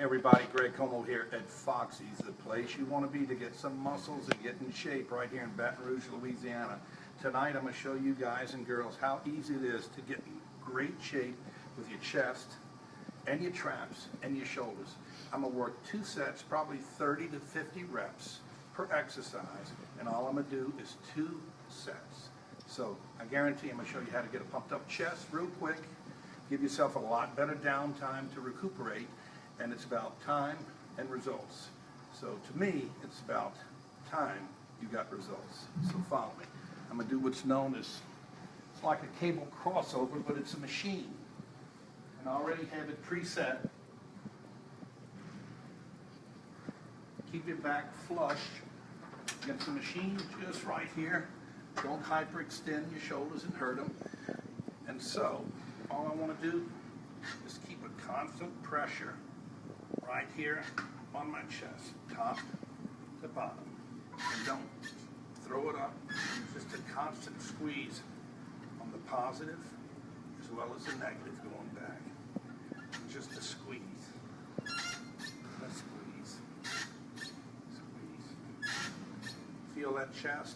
Everybody, Greg Comeaux here at Foxy's, the place you want to be to get some muscles and get in shape right here in Baton Rouge, Louisiana. Tonight I'm going to show you guys and girls how easy it is to get in great shape with your chest and your traps and your shoulders. I'm going to work 2 sets, probably 30 to 50 reps per exercise, and all I'm going to do is 2 sets. So I guarantee I'm going to show you how to get a pumped up chest real quick, give yourself a lot better downtime to recuperate, and it's about time and results. So to me, it's about time you got results. So follow me. I'm going to do what's known as, it's like a cable crossover, but it's a machine. And I already have it preset. Keep your back flush against the machine just right here. Don't hyperextend your shoulders and hurt them. And so, all I want to do is keep a constant pressure right here on my chest, top to bottom. And don't throw it up. Just a constant squeeze on the positive as well as the negative going back. And just a squeeze. A squeeze. Squeeze. Feel that chest.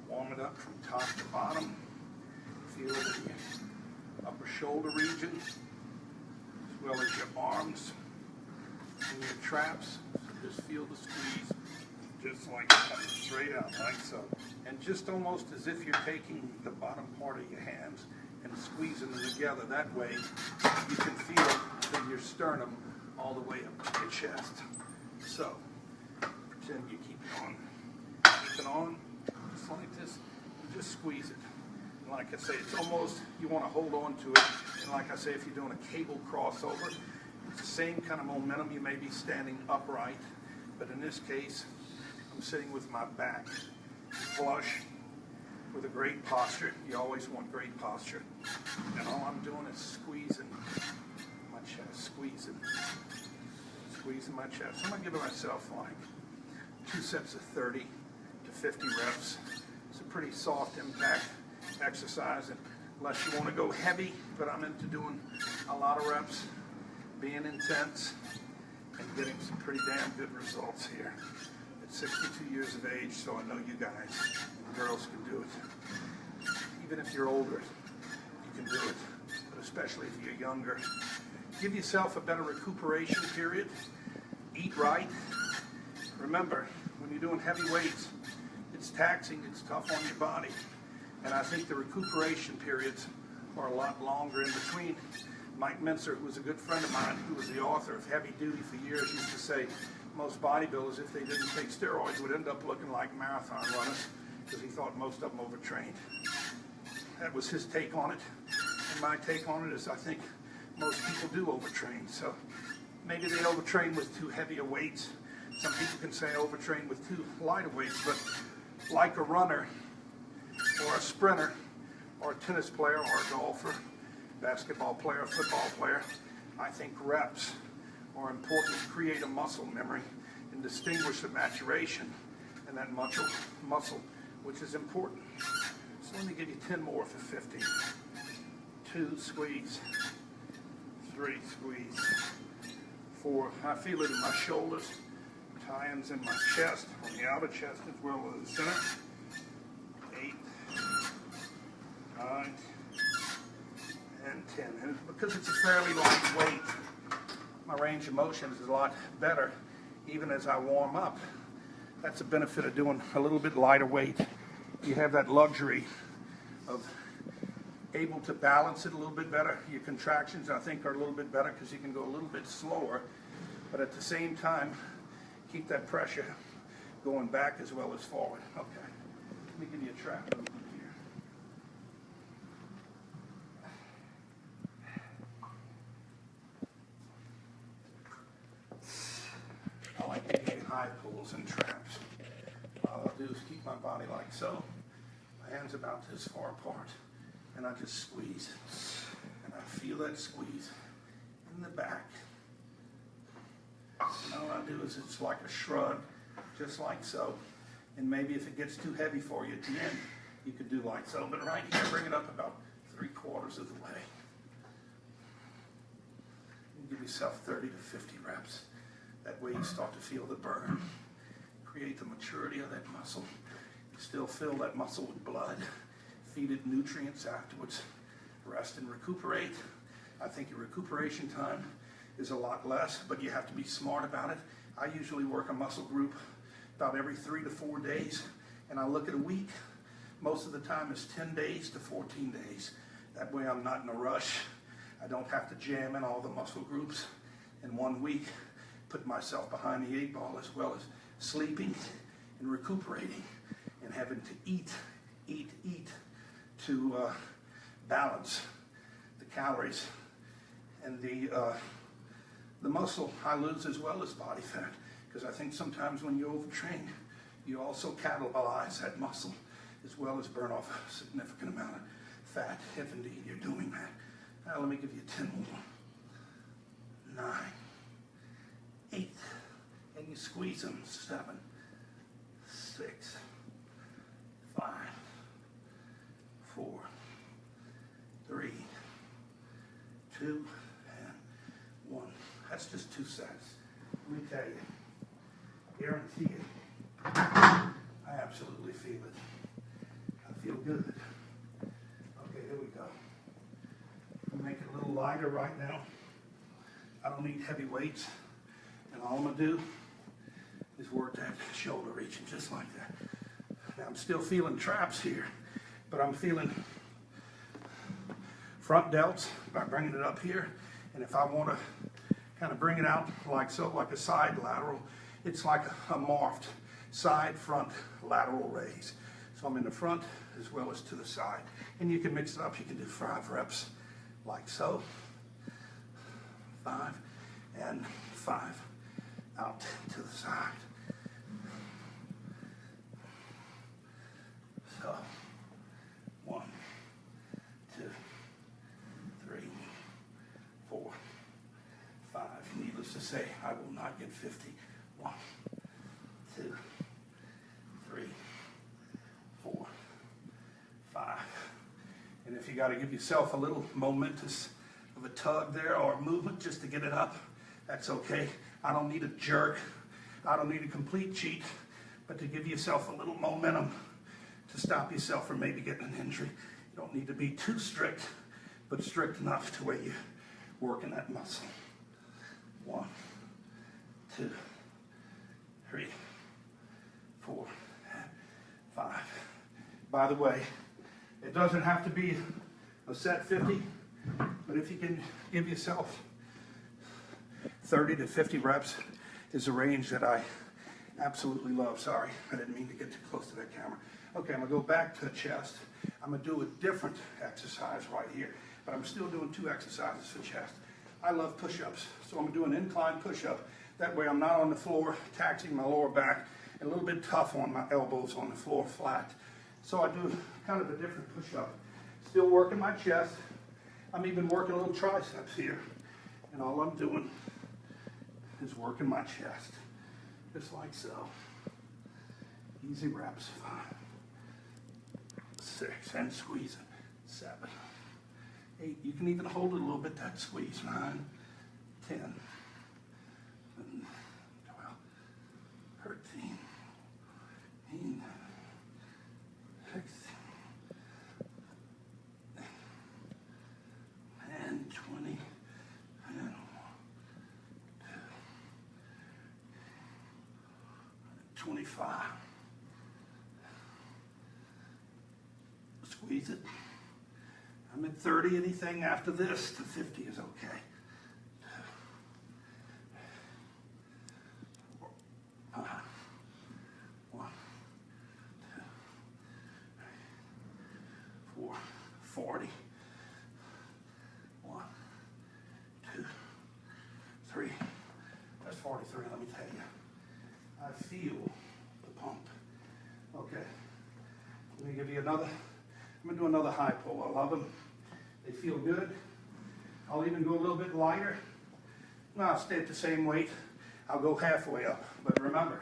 Warm it up from top to bottom. Feel it in your upper shoulder region, as well as your arms and your traps. So just feel the squeeze, just like coming straight out, like so. And just almost as if you're taking the bottom part of your hands and squeezing them together. That way, you can feel from your sternum all the way up to your chest. So, pretend you keep it on. Keep it on. Just like this, and just squeeze it. And like I say, it's almost, you want to hold on to it. And like I say, if you're doing a cable crossover, it's the same kind of momentum. You may be standing upright, but in this case, I'm sitting with my back flush with a great posture. You always want great posture. And all I'm doing is squeezing my chest, squeezing my chest. I'm going to give myself like 2 sets of 30 to 50 reps. It's a pretty soft impact exercise, and unless you want to go heavy, but I'm into doing a lot of reps, being intense, and getting some pretty damn good results here. At 62 years of age, so I know you guys and girls can do it. Even if you're older, you can do it, but especially if you're younger. Give yourself a better recuperation period. Eat right. Remember, when you're doing heavy weights, it's taxing, it's tough on your body. And I think the recuperation periods are a lot longer in between. Mike Mincer, who was a good friend of mine, who was the author of Heavy Duty for years, used to say most bodybuilders, if they didn't take steroids, would end up looking like marathon runners because he thought most of them overtrained. That was his take on it. And my take on it is I think most people do overtrain. So maybe they overtrain with too heavy a weights. Some people can say overtrain with too light a weights, but like a runner or a sprinter or a tennis player or a golfer, basketball player, football player, I think reps are important to create a muscle memory and distinguish the maturation and that muscle, which is important. So let me give you 10 more for 50. 2, squeeze. 3, squeeze. 4, I feel it in my shoulders. Tie-ins in my chest, on the outer chest as well as the center. 8, 9, and 10. And because it's a fairly light weight, my range of motion is a lot better even as I warm up. That's a benefit of doing a little bit lighter weight. You have that luxury of able to balance it a little bit better. Your contractions, I think, are a little bit better because you can go a little bit slower, but at the same time, keep that pressure going back as well as forward. Okay, let me give you a trap movement here. I like to do high pulls and traps. All I'll do is keep my body like so. My hands about this far apart, and I just squeeze. And I feel that squeeze in the back. And all I do is it's like a shrug, just like so. And maybe if it gets too heavy for you at the end, you could do like so. But right here, bring it up about 3/4 of the way. Give yourself 30 to 50 reps. That way you start to feel the burn, create the maturity of that muscle. You still fill that muscle with blood, feed it nutrients afterwards, rest and recuperate. I think your recuperation time is a lot less, but you have to be smart about it. I usually work a muscle group about every 3 to 4 days, and I look at a week. Most of the time it's 10 days to 14 days. That way I'm not in a rush. I don't have to jam in all the muscle groups in 1 week, put myself behind the 8 ball, as well as sleeping and recuperating and having to eat to balance the calories and the muscle I lose as well as body fat, because I think sometimes when you overtrain, you also cannibalize that muscle as well as burn off a significant amount of fat, if indeed you're doing that. Now let me give you 10 more. 9, 8, and you squeeze them. 7, 6, 5, 4, 3, 2, and 1. That's just 2 sets. Let me tell you, guarantee it. I absolutely feel it. I feel good. Okay, here we go. I'm gonna make it a little lighter right now. I don't need heavy weights, and all I'm gonna do is work that shoulder region just like that. Now I'm still feeling traps here, but I'm feeling front delts by bringing it up here, and if I want to kind of bring it out like so, like a side lateral, it's like a morphed side front lateral raise. So I'm in the front as well as to the side, and you can mix it up. You can do 5 reps like so, 5 and 5 out to the side. So 1, 2, 3, 4, 5. Needless to say, I will not get 50. 1, 2, 3, 4, 5. And if you got to give yourself a little momentous of a tug there or a movement just to get it up, that's okay. I don't need a jerk. I don't need a complete cheat, but to give yourself a little momentum to stop yourself from maybe getting an injury. You don't need to be too strict, but strict enough to where you're working that muscle. 1, 2, 3, 4, 5. By the way, it doesn't have to be a set 50, but if you can give yourself 30 to 50 reps is a range that I absolutely love. Sorry, I didn't mean to get too close to that camera. Okay, I'm gonna go back to the chest. I'm gonna do a different exercise right here, but I'm still doing 2 exercises for chest. I love push-ups, so I'm gonna do an incline push-up. That way I'm not on the floor, taxing my lower back, and a little bit tough on my elbows on the floor flat. So I do kind of a different push-up. Still working my chest. I'm even working a little triceps here. And all I'm doing is working my chest, just like so. Easy reps. 5, 6, and squeeze it. 7, 8. You can even hold it a little bit, that squeeze. 9, 10, 11, 12, 13, 14, 16, and 20, and 25. Squeeze it. I'm at 30. Anything after this to 50 is okay. 5, 1, 2, 3, 4, 40. 1, 2, 3. That's 43. Let me tell you, I feel the pump. Okay. Let me give you another. I'm going to do another high pull. I love them. They feel good. I'll even go a little bit lighter. No, I'll stay at the same weight. I'll go halfway up. But remember,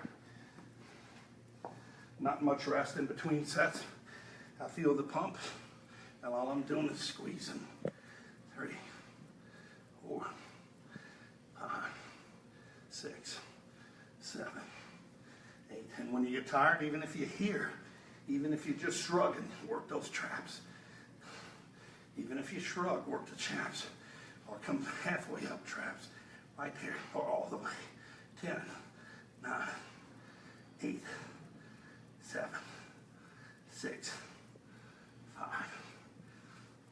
not much rest in between sets. I feel the pump. And all I'm doing is squeezing. 3, 4, you're tired, even if you're here, even if you're just shrugging, work those traps. Even if you shrug, work the traps. Or come halfway up traps. Right there, or all the way. 10, 9, 8, 7, 6, 5,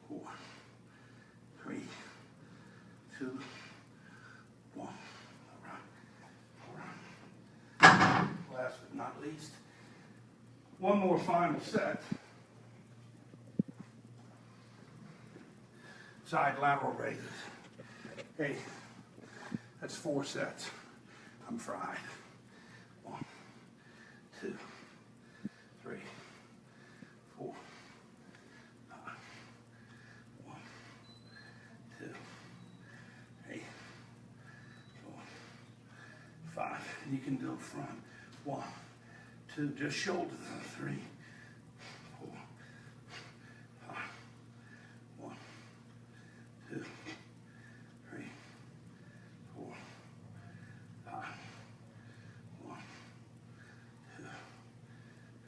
4, 3, 2, 1. All right. Last but not least, one more final set. Side lateral raises. Hey, that's 4 sets. I'm fried. 1, 2, 3, 4, 5, 1, 2, 3, 4, 5. And you can do front. 1, 2, just shoulders. 3, 4, 5. 1, 2, 3, 4, 5. 1, 2,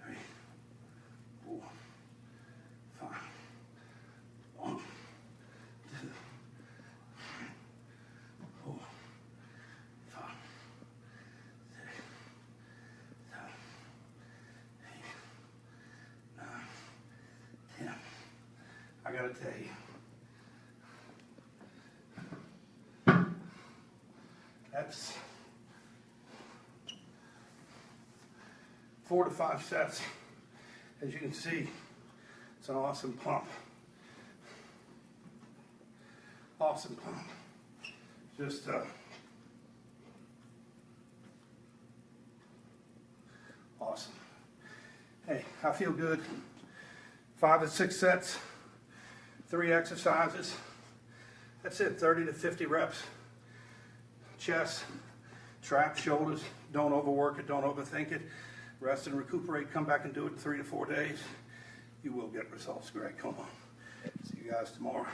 3, 4, 5. 1, 2, 3, 4, 5, 6, 7, 8, 9, 10. I gotta tell you, that's 4 to 5 sets. As you can see, it's an awesome pump. Awesome pump. Just awesome. Hey, I feel good. 5 to 6 sets, 3 exercises. That's it, 30 to 50 reps. Chest, trap, shoulders. Don't overwork it, don't overthink it. Rest and recuperate, come back and do it in 3 to 4 days. You will get results. Greg Comeaux. See you guys tomorrow.